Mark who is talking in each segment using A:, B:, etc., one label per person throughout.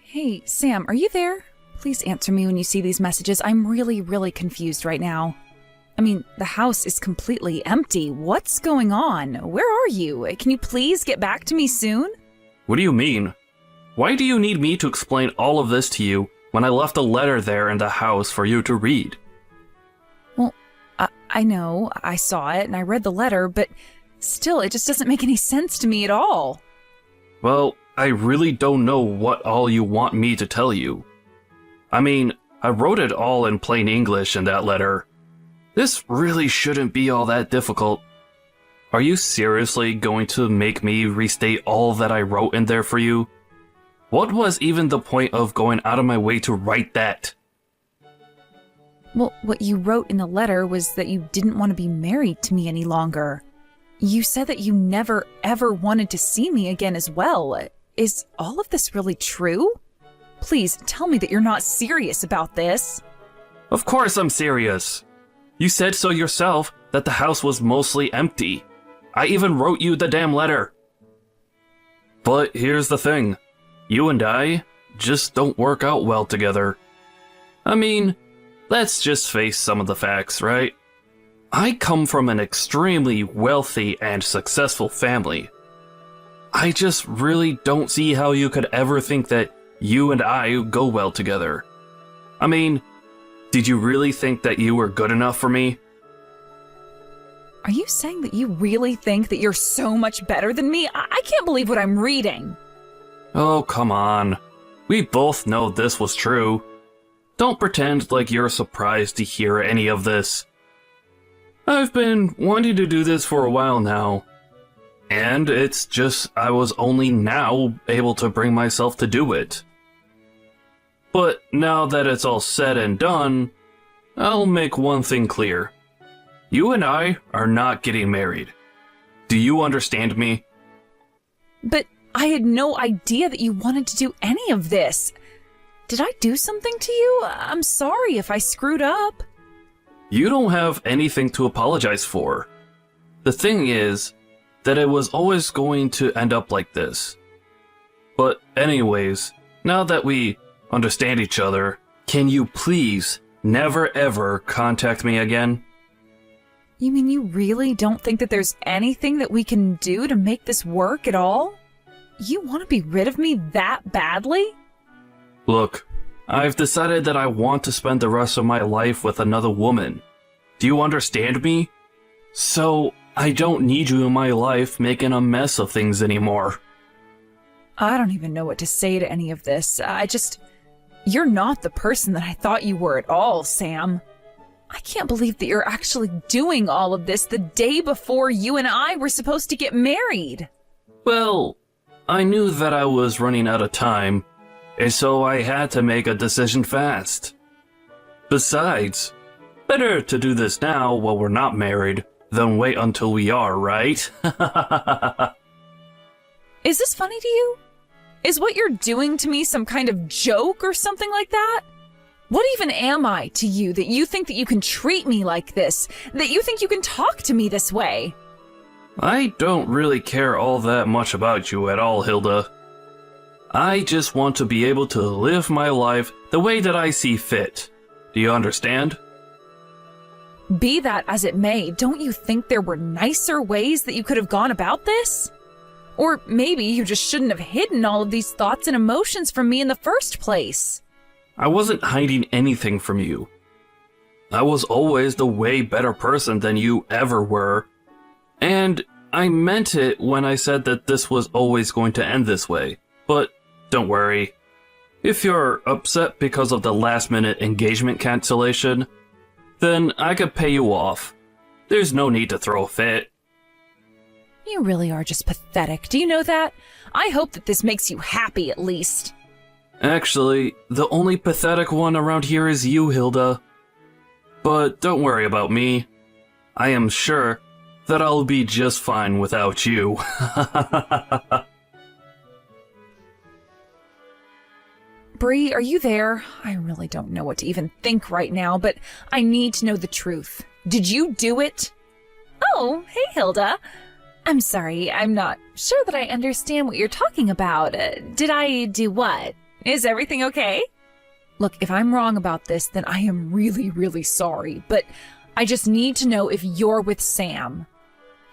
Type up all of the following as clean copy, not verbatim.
A: Hey, Sam, are you there? Please answer me when you see these messages. I'm really confused right now. I mean, the house is completely empty. What's going on? Where are you? Can you please get back to me soon?
B: What do you mean? Why do you need me to explain all of this to you when I left a letter there in the house for you to read?
A: Well, I know, I saw it and I read the letter, but still, it just doesn't make any sense to me at all.
B: Well, I really don't know what all you want me to tell you. I mean, I wrote it all in plain English in that letter. This really shouldn't be all that difficult. Are you seriously going to make me restate all that I wrote in there for you? What was even the point of going out of my way to write that?
A: Well, what you wrote in the letter was that you didn't want to be married to me any longer. You said that you never ever wanted to see me again as well. Is all of this really true? Please tell me that you're not serious about this.
B: Of course I'm serious. You said so yourself that the house was mostly empty. I even wrote you the damn letter. But here's the thing. You and I just don't work out well together. I mean, let's just face some of the facts, right? I come from an extremely wealthy and successful family. I just really don't see how you could ever think that you and I go well together. I mean, did you really think that you were good enough for me?
A: Are you saying that you really think that you're so much better than me? I can't believe what I'm reading.
B: Oh, come on. We both know this was true. Don't pretend like you're surprised to hear any of this. I've been wanting to do this for a while now. And it's just I was only now able to bring myself to do it. But now that it's all said and done, I'll make one thing clear. You and I are not getting married. Do you understand me?
A: But I had no idea that you wanted to do any of this. Did I do something to you? I'm sorry if I screwed up.
B: You don't have anything to apologize for. The thing is that it was always going to end up like this. But anyways, now that we understand each other, can you please never ever contact me again?
A: You mean you really don't think that there's anything that we can do to make this work at all? You want to be rid of me that badly?
B: Look, I've decided that I want to spend the rest of my life with another woman. Do you understand me? So, I don't need you in my life making a mess of things anymore.
A: I don't even know what to say to any of this. You're not the person that I thought you were at all, Sam. I can't believe that you're actually doing all of this the day before you and I were supposed to get married.
B: Well, I knew that I was running out of time, and so I had to make a decision fast. Besides, better to do this now while we're not married than wait until we are, right?
A: Is this funny to you? Is what you're doing to me some kind of joke or something like that? What even am I to you that you think that you can treat me like this? That you think you can talk to me this way?
B: I don't really care all that much about you at all, Hilda. I just want to be able to live my life the way that I see fit. Do you understand?
A: Be that as it may, don't you think there were nicer ways that you could have gone about this? Or maybe you just shouldn't have hidden all of these thoughts and emotions from me in the first place.
B: I wasn't hiding anything from you. I was always the way better person than you ever were. And I meant it when I said that this was always going to end this way. But don't worry. If you're upset because of the last-minute engagement cancellation, then I could pay you off. There's no need to throw a fit.
A: You really are just pathetic. Do you know that? I hope that this makes you happy at least.
B: Actually, the only pathetic one around here is you, Hilda. But don't worry about me. I am sure that I'll be just fine without you.
A: Bree, are you there? I really don't know what to even think right now, but I need to know the truth. Did you do it? Oh, hey, Hilda. I'm sorry, I'm not sure that I understand what you're talking about. Did I do what? Is everything okay? Look, if I'm wrong about this, then I am really, really sorry, but I just need to know if you're with Sam.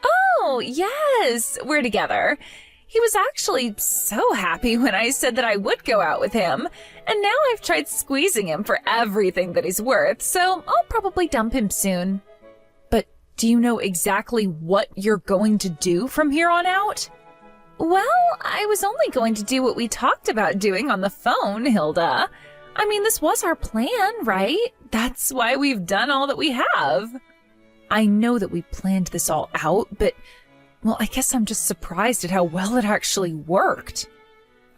A: Oh, yes, we're together. He was actually so happy when I said that I would go out with him, and now I've tried squeezing him for everything that he's worth, so I'll probably dump him soon. But do you know exactly what you're going to do from here on out? Well, I was only going to do what we talked about doing on the phone, Hilda. I mean, this was our plan, right? That's why we've done all that we have. I know that we planned this all out, but, well, I guess I'm just surprised at how well it actually worked.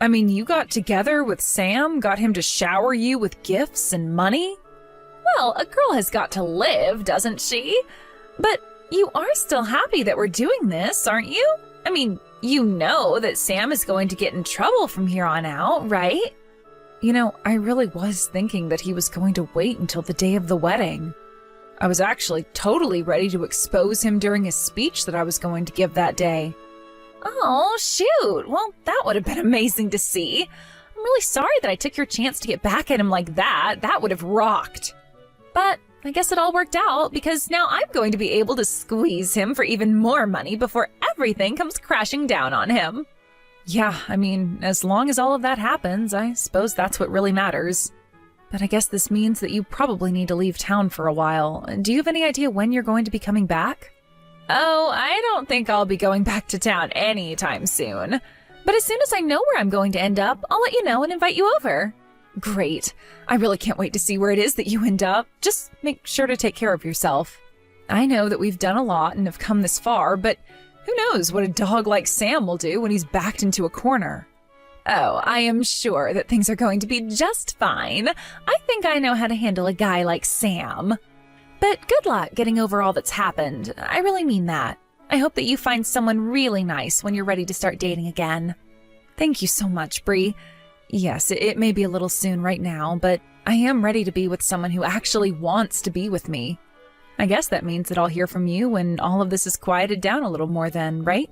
A: I mean, you got together with Sam, got him to shower you with gifts and money? Well, a girl has got to live, doesn't she? But you are still happy that we're doing this, aren't you? I mean, you know that Sam is going to get in trouble from here on out, right? You know, I really was thinking that he was going to wait until the day of the wedding. I was actually totally ready to expose him during his speech that I was going to give that day. Oh, shoot. Well, that would have been amazing to see. I'm really sorry that I took your chance to get back at him like that. That would have rocked. But I guess it all worked out because now I'm going to be able to squeeze him for even more money before everything comes crashing down on him. Yeah, I mean, as long as all of that happens, I suppose that's what really matters. But I guess this means that you probably need to leave town for a while. Do you have any idea when you're going to be coming back? Oh, I don't think I'll be going back to town anytime soon. But as soon as I know where I'm going to end up, I'll let you know and invite you over. Great. I really can't wait to see where it is that you end up. Just make sure to take care of yourself. I know that we've done a lot and have come this far, but who knows what a dog like Sam will do when he's backed into a corner. Oh, I am sure that things are going to be just fine. I think I know how to handle a guy like Sam. But good luck getting over all that's happened. I really mean that. I hope that you find someone really nice when you're ready to start dating again. Thank you so much, Bree. Yes, it may be a little soon right now, but I am ready to be with someone who actually wants to be with me. I guess that means that I'll hear from you when all of this is quieted down a little more then, right?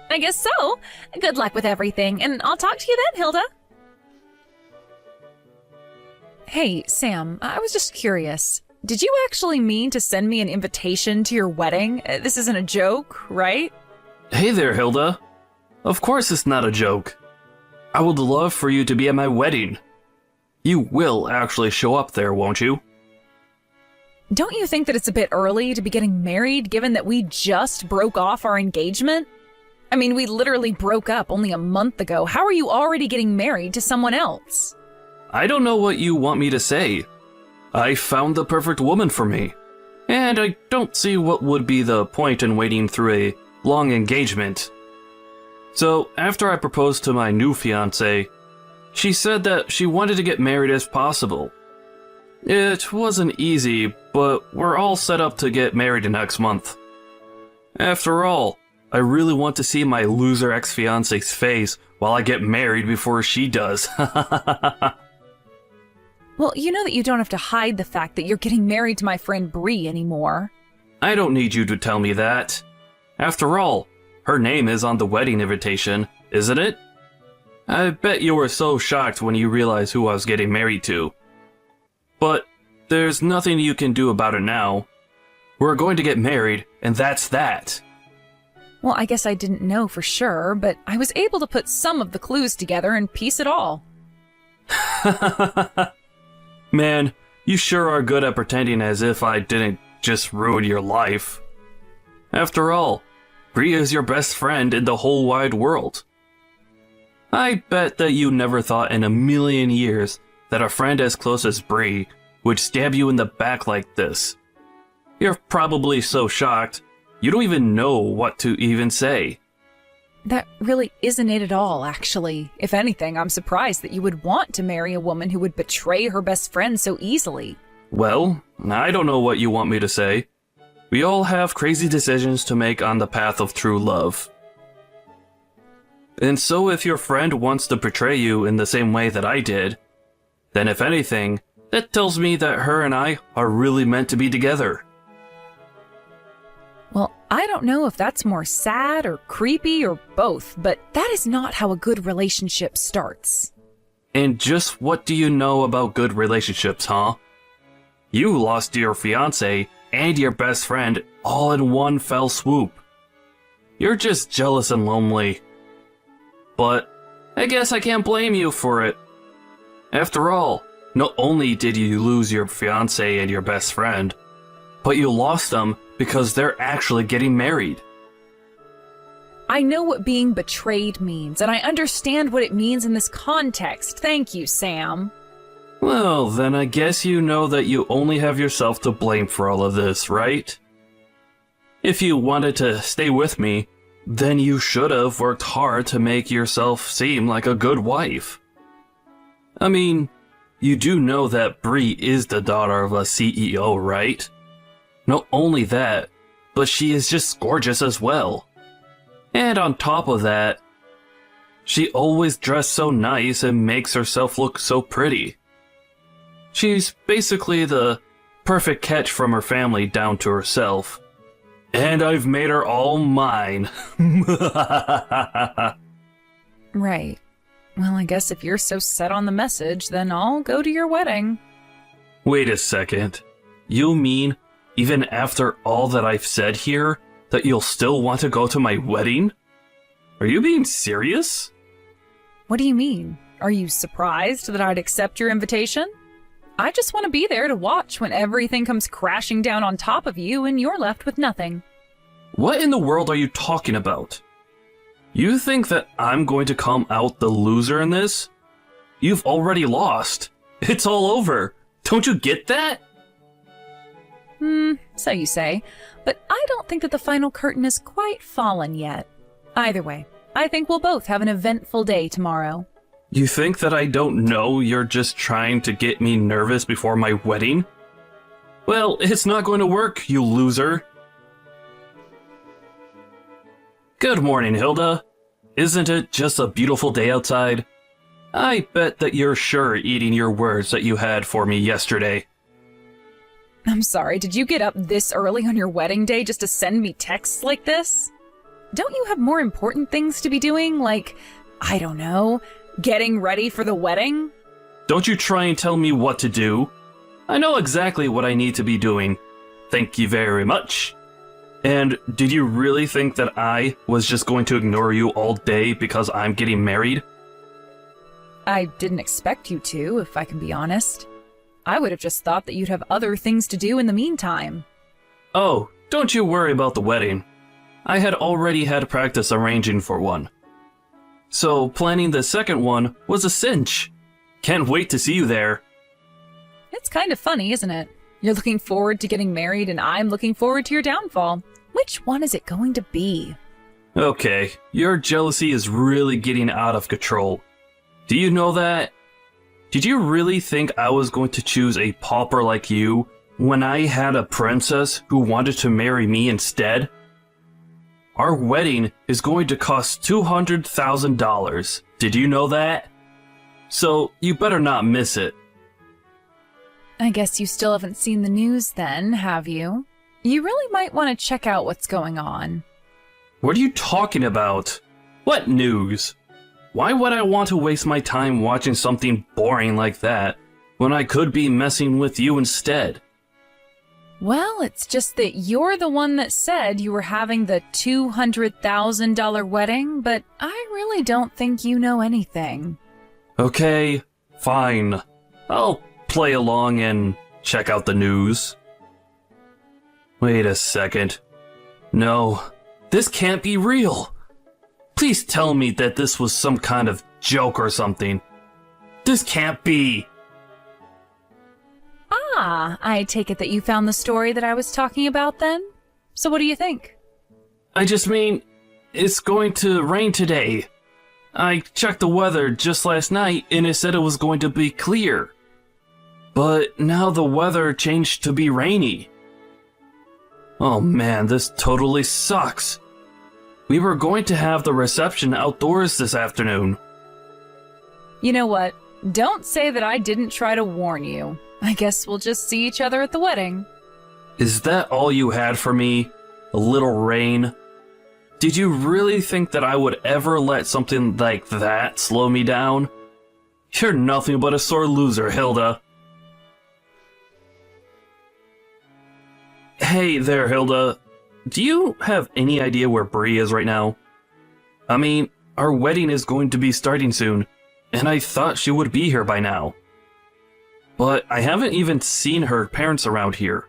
A: I guess so. Good luck with everything, and I'll talk to you then, Hilda. Hey, Sam, I was just curious. Did you actually mean to send me an invitation to your wedding? This isn't a joke, right?
B: Hey there, Hilda. Of course it's not a joke. I would love for you to be at my wedding. You will actually show up there, won't you?
A: Don't you think that it's a bit early to be getting married given that we just broke off our engagement? I mean, we literally broke up only a month ago. How are you already getting married to someone else?
B: I don't know what you want me to say. I found the perfect woman for me. And I don't see what would be the point in waiting through a long engagement. So, after I proposed to my new fiancé, she said that she wanted to get married as possible. It wasn't easy, but we're all set up to get married next month. After all, I really want to see my loser ex-fiancé's face while I get married before she does.
A: Well, you know that you don't have to hide the fact that you're getting married to my friend Bree anymore.
B: I don't need you to tell me that. After all, her name is on the wedding invitation, isn't it? I bet you were so shocked when you realized who I was getting married to. But there's nothing you can do about it now. We're going to get married, and that's that.
A: Well, I guess I didn't know for sure, but I was able to put some of the clues together and piece it all.
B: Man, you sure are good at pretending as if I didn't just ruin your life. After all, Bree is your best friend in the whole wide world. I bet that you never thought in a million years that a friend as close as Bree would stab you in the back like this. You're probably so shocked, you don't even know what to even say.
A: That really isn't it at all, actually. If anything, I'm surprised that you would want to marry a woman who would betray her best friend so easily.
B: Well, I don't know what you want me to say. We all have crazy decisions to make on the path of true love. And so if your friend wants to betray you in the same way that I did, then if anything, that tells me that her and I are really meant to be together.
A: Well, I don't know if that's more sad or creepy or both, but that is not how a good relationship starts.
B: And just what do you know about good relationships, huh? You lost your fiancé and your best friend all in one fell swoop. You're just jealous and lonely. But I guess I can't blame you for it. After all, not only did you lose your fiancé and your best friend, but you lost them because they're actually getting married.
A: I know what being betrayed means, and I understand what it means in this context. Thank you, Sam.
B: Well, then I guess you know that you only have yourself to blame for all of this, right? If you wanted to stay with me, then you should have worked hard to make yourself seem like a good wife. I mean, you do know that Bree is the daughter of a CEO, right? Not only that, but she is just gorgeous as well. And on top of that, she always dressed so nice and makes herself look so pretty. She's basically the perfect catch from her family down to herself. And I've made her all mine.
A: Right. Well, I guess if you're so set on the message, then I'll go to your wedding.
B: Wait a second. You mean, even after all that I've said here, that you'll still want to go to my wedding? Are you being serious?
A: What do you mean? Are you surprised that I'd accept your invitation? I just want to be there to watch when everything comes crashing down on top of you and you're left with nothing.
B: What in the world are you talking about? You think that I'm going to come out the loser in this? You've already lost. It's all over. Don't you get that?
A: So you say, but I don't think that the final curtain is quite fallen yet. Either way, I think we'll both have an eventful day tomorrow.
B: You think that I don't know you're just trying to get me nervous before my wedding? Well, it's not going to work, you loser. Good morning, Hilda. Isn't it just a beautiful day outside? I bet that you're sure eating your words that you had for me yesterday.
A: I'm sorry, did you get up this early on your wedding day just to send me texts like this? Don't you have more important things to be doing, like, I don't know, getting ready for the wedding?
B: Don't you try and tell me what to do. I know exactly what I need to be doing. Thank you very much. And did you really think that I was just going to ignore you all day because I'm getting married?
A: I didn't expect you to, if I can be honest. I would have just thought that you'd have other things to do in the meantime.
B: Oh, don't you worry about the wedding. I had already had practice arranging for one. So planning the second one was a cinch. Can't wait to see you there.
A: It's kind of funny, isn't it? You're looking forward to getting married and I'm looking forward to your downfall. Which one is it going to be?
B: Okay, your jealousy is really getting out of control. Do you know that? Did you really think I was going to choose a pauper like you when I had a princess who wanted to marry me instead? Our wedding is going to cost $200,000. Did you know that? So you better not miss it.
A: I guess you still haven't seen the news then, have you? You really might want to check out what's going on.
B: What are you talking about? What news? Why would I want to waste my time watching something boring like that when I could be messing with you instead?
A: Well, it's just that you're the one that said you were having the $200,000 wedding, but I really don't think you know anything.
B: Okay, fine. I'll play along and check out the news. Wait a second. No, this can't be real. Please tell me that this was some kind of joke or something. This can't be.
A: Ah, I take it that you found the story that I was talking about then? So what do you think?
B: I just mean, it's going to rain today. I checked the weather just last night and it said it was going to be clear. But now the weather changed to be rainy. Oh man, this totally sucks. We were going to have the reception outdoors this afternoon.
A: You know what? Don't say that I didn't try to warn you. I guess we'll just see each other at the wedding.
B: Is that all you had for me? A little rain? Did you really think that I would ever let something like that slow me down? You're nothing but a sore loser, Hilda. Hey there, Hilda. Do you have any idea where Bree is right now? I mean, our wedding is going to be starting soon, and I thought she would be here by now. But I haven't even seen her parents around here.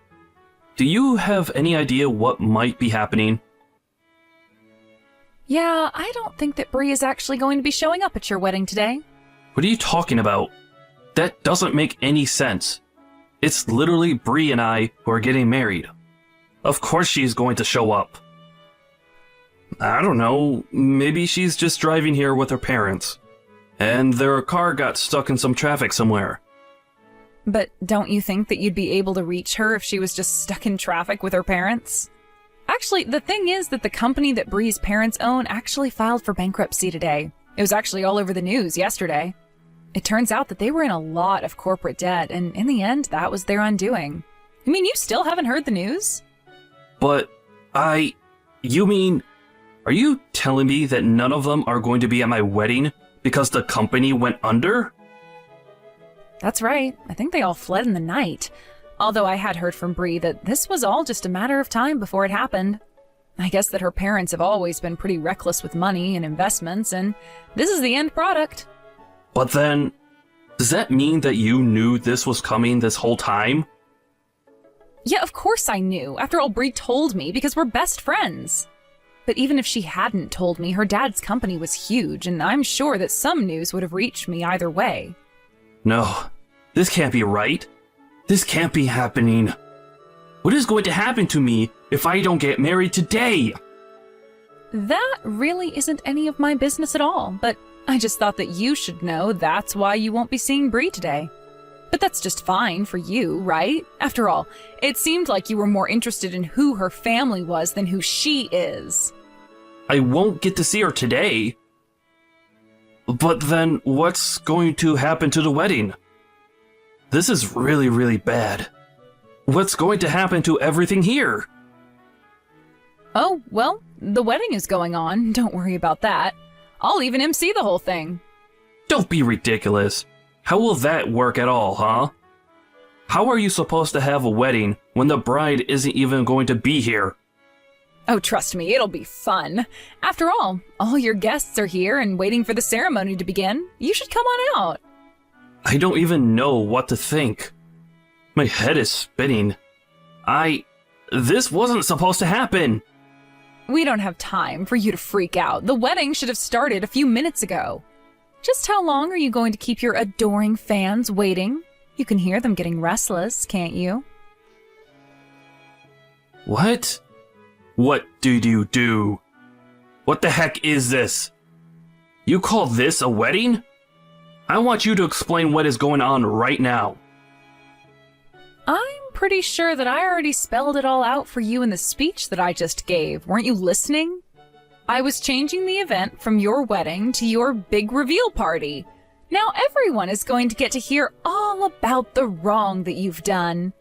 B: Do you have any idea what might be happening?
A: Yeah, I don't think that Bree is actually going to be showing up at your wedding today.
B: What are you talking about? That doesn't make any sense. It's literally Bree and I who are getting married. Of course she's going to show up. I don't know, maybe she's just driving here with her parents, and their car got stuck in some traffic somewhere.
A: But don't you think that you'd be able to reach her if she was just stuck in traffic with her parents? Actually, the thing is that the company that Bree's parents own actually filed for bankruptcy today. It was actually all over the news yesterday. It turns out that they were in a lot of corporate debt, and in the end, that was their undoing. You mean you still haven't heard the news?
B: But you mean, are you telling me that none of them are going to be at my wedding because the company went under?
A: That's right. I think they all fled in the night. Although I had heard from Bree that this was all just a matter of time before it happened. I guess that her parents have always been pretty reckless with money and investments, and this is the end product.
B: But then, does that mean that you knew this was coming this whole time?
A: Yeah, of course I knew. After all, Bree told me because we're best friends. But even if she hadn't told me, her dad's company was huge, and I'm sure that some news would have reached me either way.
B: No, this can't be right. This can't be happening. What is going to happen to me if I don't get married today?
A: That really isn't any of my business at all, but I just thought that you should know that's why you won't be seeing Bree today. But that's just fine for you, right? After all, it seemed like you were more interested in who her family was than who she is.
B: I won't get to see her today. But then what's going to happen to the wedding? This is really, really bad. What's going to happen to everything here?
A: Oh, well, the wedding is going on. Don't worry about that. I'll even MC the whole thing.
B: Don't be ridiculous. How will that work at all, huh? How are you supposed to have a wedding when the bride isn't even going to be here?
A: Oh, trust me, it'll be fun. After all your guests are here and waiting for the ceremony to begin. You should come on out.
B: I don't even know what to think. My head is spinning. This wasn't supposed to happen.
A: We don't have time for you to freak out. The wedding should have started a few minutes ago. Just how long are you going to keep your adoring fans waiting? You can hear them getting restless, can't you?
B: What? What did you do? What the heck is this? You call this a wedding? I want you to explain what is going on right now.
A: I'm pretty sure that I already spelled it all out for you in the speech that I just gave. Weren't you listening? I was changing the event from your wedding to your big reveal party. Now everyone is going to get to hear all about the wrong that you've done.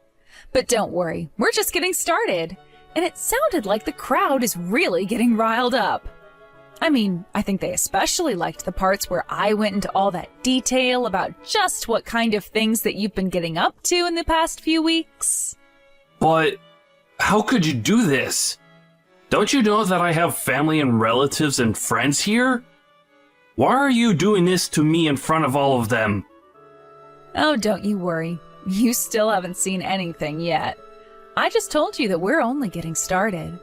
A: But don't worry, we're just getting started. And it sounded like the crowd is really getting riled up. I mean, I think they especially liked the parts where I went into all that detail about just what kind of things that you've been getting up to in the past few weeks.
B: But how could you do this? Don't you know that I have family and relatives and friends here? Why are you doing this to me in front of all of them?
A: Oh, don't you worry. You still haven't seen anything yet. I just told you that we're only getting started.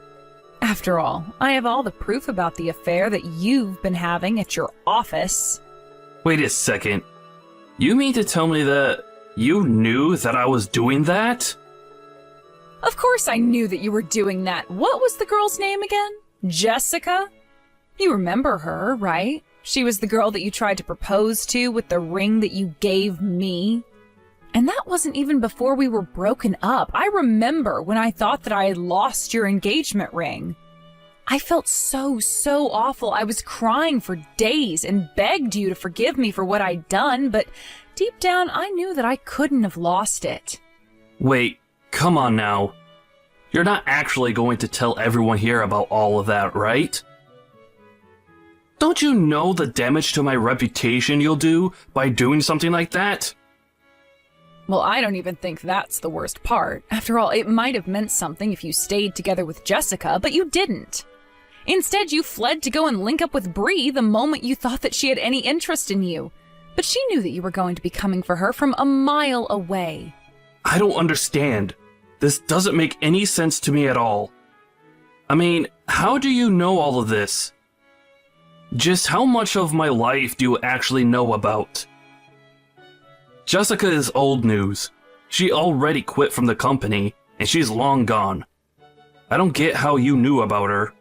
A: After all, I have all the proof about the affair that you've been having at your office.
B: Wait a second. You mean to tell me that you knew that I was doing that?
A: Of course I knew that you were doing that. What was the girl's name again? Jessica? You remember her, right? She was the girl that you tried to propose to with the ring that you gave me. And that wasn't even before we were broken up. I remember when I thought that I had lost your engagement ring. I felt so awful. I was crying for days and begged you to forgive me for what I'd done, but deep down I knew that I couldn't have lost it.
B: Wait, come on now. You're not actually going to tell everyone here about all of that, right? Don't you know the damage to my reputation you'll do by doing something like that?
A: Well, I don't even think that's the worst part. After all, it might have meant something if you stayed together with Jessica, but you didn't. Instead, you fled to go and link up with Bree the moment you thought that she had any interest in you. But she knew that you were going to be coming for her from a mile away.
B: I don't understand. This doesn't make any sense to me at all. I mean, how do you know all of this? Just how much of my life do you actually know about? Jessica is old news. She already quit from the company, and she's long gone. I don't get how you knew about her.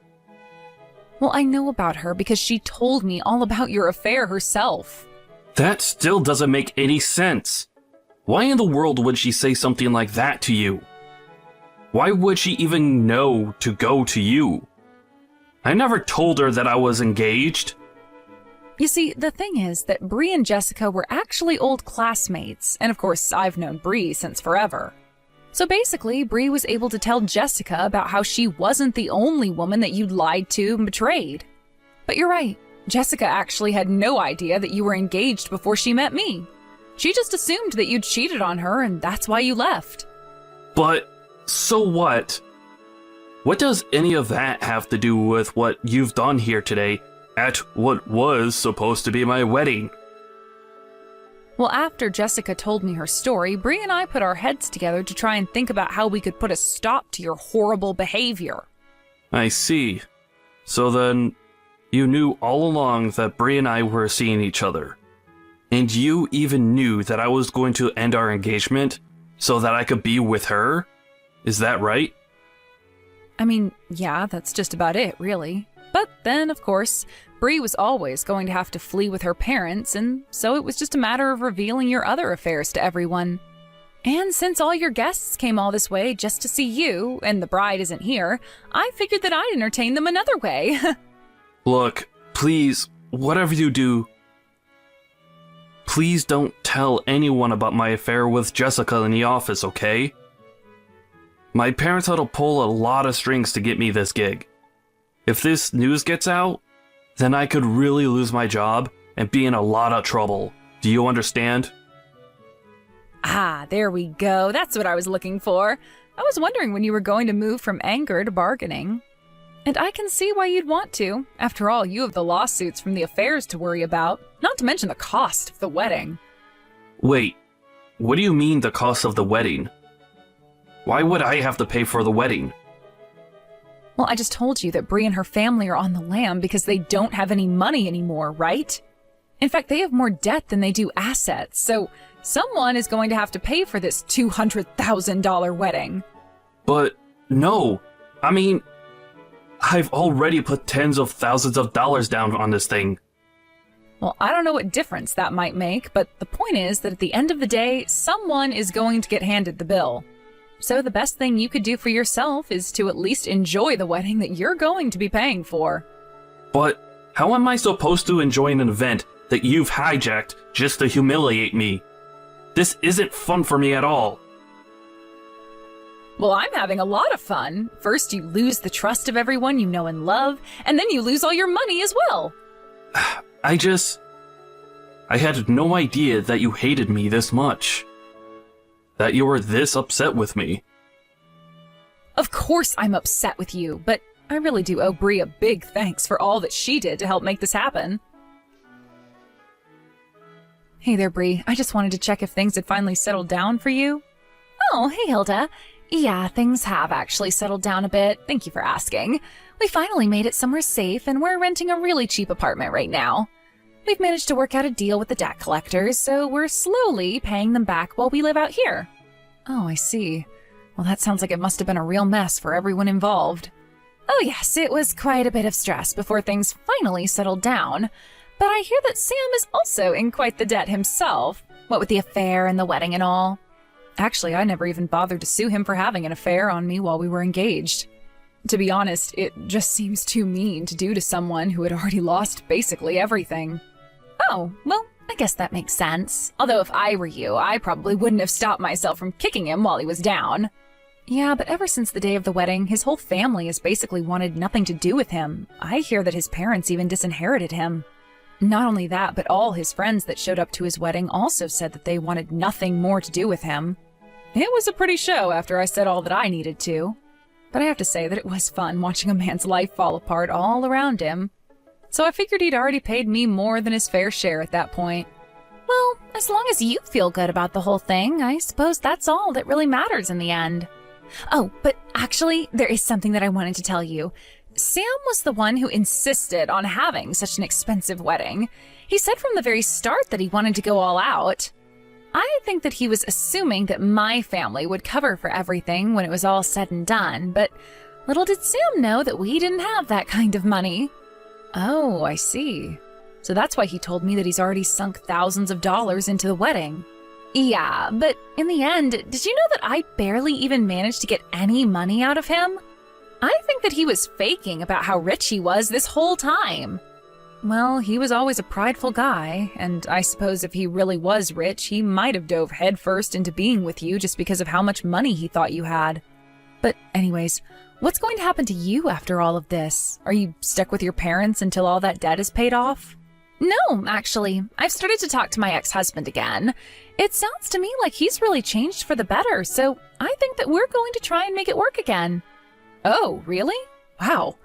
A: Well, I know about her because she told me all about your affair herself.
B: That still doesn't make any sense. Why in the world would she say something like that to you? Why would she even know to go to you? I never told her that I was engaged.
A: You see, the thing is that Bree and Jessica were actually old classmates, and of course, I've known Bree since forever. So basically, Bree was able to tell Jessica about how she wasn't the only woman that you'd lied to and betrayed. But you're right, Jessica actually had no idea that you were engaged before she met me. She just assumed that you'd cheated on her, and that's why you left.
B: But, so what? What does any of that have to do with what you've done here today at what was supposed to be my wedding?
A: Well, after Jessica told me her story, Bree and I put our heads together to try and think about how we could put a stop to your horrible behavior.
B: I see. So then, you knew all along that Bree and I were seeing each other. And you even knew that I was going to end our engagement so that I could be with her? Is that right?
A: I mean, yeah, that's just about it, really. But then, of course, Bree was always going to have to flee with her parents, and so it was just a matter of revealing your other affairs to everyone. And since all your guests came all this way just to see you, and the bride isn't here, I figured that I'd entertain them another way.
B: Look, please, whatever you do, please don't tell anyone about my affair with Jessica in the office, okay? My parents had to pull a lot of strings to get me this gig. If this news gets out, then I could really lose my job and be in a lot of trouble. Do you understand?
A: Ah, there we go. That's what I was looking for. I was wondering when you were going to move from anger to bargaining. And I can see why you'd want to. After all, you have the lawsuits from the affairs to worry about, not to mention the cost of the wedding.
B: Wait, what do you mean the cost of the wedding? Why would I have to pay for the wedding?
A: Well, I just told you that Bree and her family are on the lam because they don't have any money anymore, right? In fact, they have more debt than they do assets, so someone is going to have to pay for this $200,000 wedding.
B: But no, I mean, I've already put tens of thousands of dollars down on this thing.
A: Well, I don't know what difference that might make, but the point is that at the end of the day, someone is going to get handed the bill. So the best thing you could do for yourself is to at least enjoy the wedding that you're going to be paying for.
B: But how am I supposed to enjoy an event that you've hijacked just to humiliate me? This isn't fun for me at all.
A: Well, I'm having a lot of fun. First, you lose the trust of everyone you know and love, and then you lose all your money as well.
B: I had no idea that you hated me this much. That you were this upset with me.
A: Of course I'm upset with you, but I really do owe Bree a big thanks for all that she did to help make this happen. Hey there, Bree. I just wanted to check if things had finally settled down for you. Oh, hey, Hilda. Yeah, things have actually settled down a bit. Thank you for asking. We finally made it somewhere safe, and we're renting a really cheap apartment right now. We've managed to work out a deal with the debt collectors, so we're slowly paying them back while we live out here. Oh, I see. Well, that sounds like it must have been a real mess for everyone involved. Oh yes, it was quite a bit of stress before things finally settled down. But I hear that Sam is also in quite the debt himself, what with the affair and the wedding and all. Actually, I never even bothered to sue him for having an affair on me while we were engaged. To be honest, it just seems too mean to do to someone who had already lost basically everything. Oh, well, I guess that makes sense. Although if I were you, I probably wouldn't have stopped myself from kicking him while he was down. Yeah, but ever since the day of the wedding, his whole family has basically wanted nothing to do with him. I hear that his parents even disinherited him. Not only that, but all his friends that showed up to his wedding also said that they wanted nothing more to do with him. It was a pretty show after I said all that I needed to. But I have to say that it was fun watching a man's life fall apart all around him. So I figured he'd already paid me more than his fair share at that point. Well, as long as you feel good about the whole thing, I suppose that's all that really matters in the end. Oh, but actually, there is something that I wanted to tell you. Sam was the one who insisted on having such an expensive wedding. He said from the very start that he wanted to go all out. I think that he was assuming that my family would cover for everything when it was all said and done, but little did Sam know that we didn't have that kind of money. Oh, I see. So that's why he told me that he's already sunk thousands of dollars into the wedding. Yeah, but in the end, did you know that I barely even managed to get any money out of him? I think that he was faking about how rich he was this whole time. Well, he was always a prideful guy, and I suppose if he really was rich, he might have dove headfirst into being with you just because of how much money he thought you had. But anyways, what's going to happen to you after all of this? Are you stuck with your parents until all that debt is paid off? No, actually. I've started to talk to my ex-husband again. It sounds to me like he's really changed for the better, so I think that we're going to try and make it work again. Oh, really? Wow.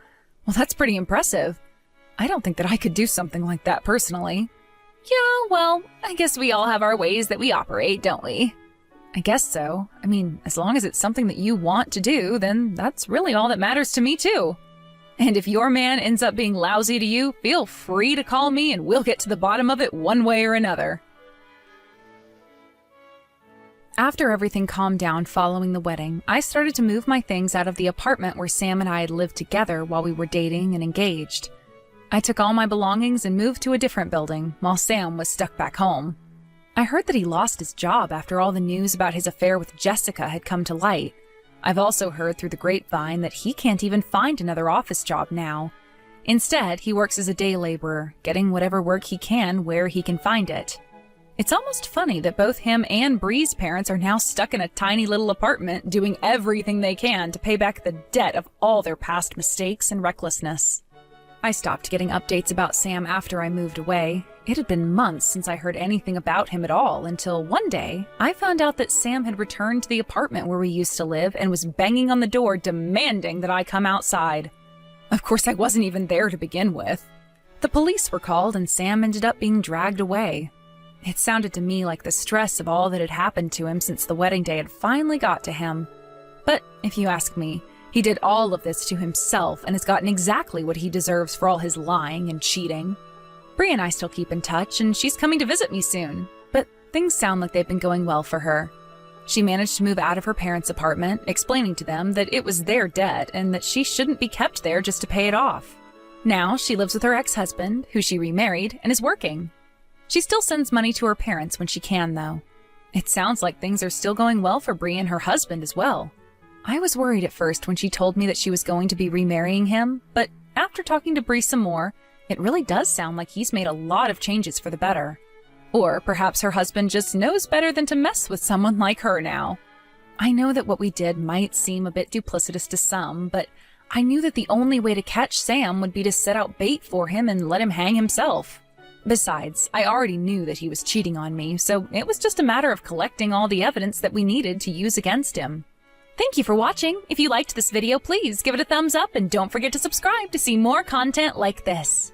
A: Well, that's pretty impressive. I don't think that I could do something like that personally. Yeah, well, I guess we all have our ways that we operate, don't we? I guess so. I mean, as long as it's something that you want to do, then that's really all that matters to me, too. And if your man ends up being lousy to you, feel free to call me and we'll get to the bottom of it one way or another. After everything calmed down following the wedding, I started to move my things out of the apartment where Sam and I had lived together while we were dating and engaged. I took all my belongings and moved to a different building while Sam was stuck back home. I heard that he lost his job after all the news about his affair with Jessica had come to light. I've also heard through the grapevine that he can't even find another office job now. Instead, he works as a day laborer, getting whatever work he can where he can find it. It's almost funny that both him and Bree's parents are now stuck in a tiny little apartment doing everything they can to pay back the debt of all their past mistakes and recklessness. I stopped getting updates about Sam after I moved away. It had been months since I heard anything about him at all until one day I found out that Sam had returned to the apartment where we used to live and was banging on the door demanding that I come outside. Of course, I wasn't even there to begin with. The police were called and Sam ended up being dragged away. It sounded to me like the stress of all that had happened to him since the wedding day had finally got to him. But if you ask me, he did all of this to himself and has gotten exactly what he deserves for all his lying and cheating. Bree and I still keep in touch, and she's coming to visit me soon, but things sound like they've been going well for her. She managed to move out of her parents' apartment, explaining to them that it was their debt and that she shouldn't be kept there just to pay it off. Now she lives with her ex-husband, who she remarried, and is working. She still sends money to her parents when she can, though. It sounds like things are still going well for Bree and her husband as well. I was worried at first when she told me that she was going to be remarrying him, but after talking to Bree some more, it really does sound like he's made a lot of changes for the better. Or perhaps her husband just knows better than to mess with someone like her now. I know that what we did might seem a bit duplicitous to some, but I knew that the only way to catch Sam would be to set out bait for him and let him hang himself. Besides, I already knew that he was cheating on me, so it was just a matter of collecting all the evidence that we needed to use against him. Thank you for watching. If you liked this video, please give it a thumbs up and don't forget to subscribe to see more content like this.